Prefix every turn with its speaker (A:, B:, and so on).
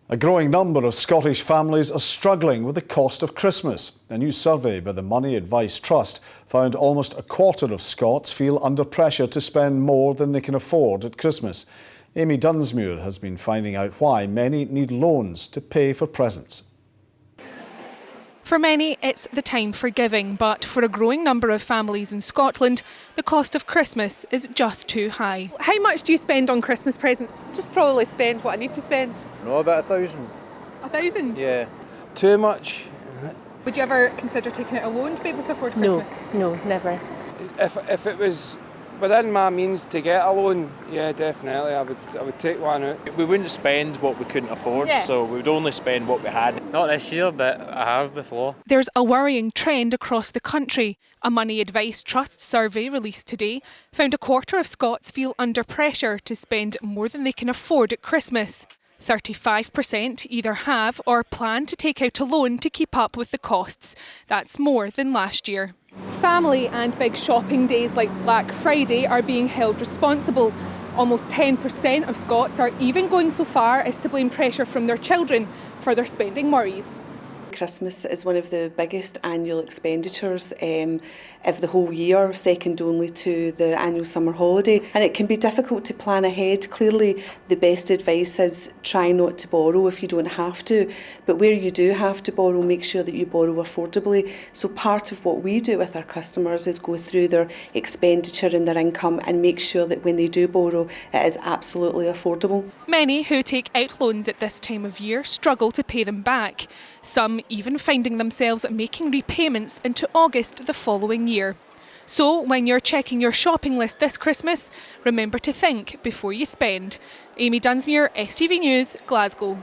A: A growing number of Scottish families are struggling with the cost of Christmas. A new survey by the Money Advice Trust found almost a quarter of Scots feel under pressure to spend more than they can afford at Christmas. Amy Dunsmuir has been finding out why many need loans to pay for presents.
B: For many, it's the time for giving, but for a growing number of families in Scotland, the cost of Christmas is just too high. How much do you spend on Christmas presents?
C: Just probably spend what I need to spend.
D: No, about 1,000.
B: 1,000?
D: Yeah. Too much.
B: Would you ever consider taking out a loan to be able to afford Christmas?
E: No, never.
D: If it was within my means to get a loan, yeah, definitely, I would take one out.
F: We wouldn't spend what we couldn't afford, so we would only spend what we had.
G: Not this year, but I have before.
B: There's a worrying trend across the country. A Money Advice Trust survey released today found a quarter of Scots feel under pressure to spend more than they can afford at Christmas. 35% either have or plan to take out a loan to keep up with the costs. That's more than last year. Family and big shopping days like Black Friday are being held responsible. Almost 10% of Scots are even going so far as to blame pressure from their children for their spending worries.
C: Christmas is one of the biggest annual expenditures of the whole year, second only to the annual summer holiday, and it can be difficult to plan ahead. Clearly the best advice is try not to borrow if you don't have to, but where you do have to borrow, make sure that you borrow affordably. So part of what we do with our customers is go through their expenditure and their income and make sure that when they do borrow it is absolutely affordable.
B: Many who take out loans at this time of year struggle to pay them back, some even finding themselves making repayments into August the following year. So when you're checking your shopping list this Christmas, remember to think before you spend. Amy Dunsmuir, STV News, Glasgow.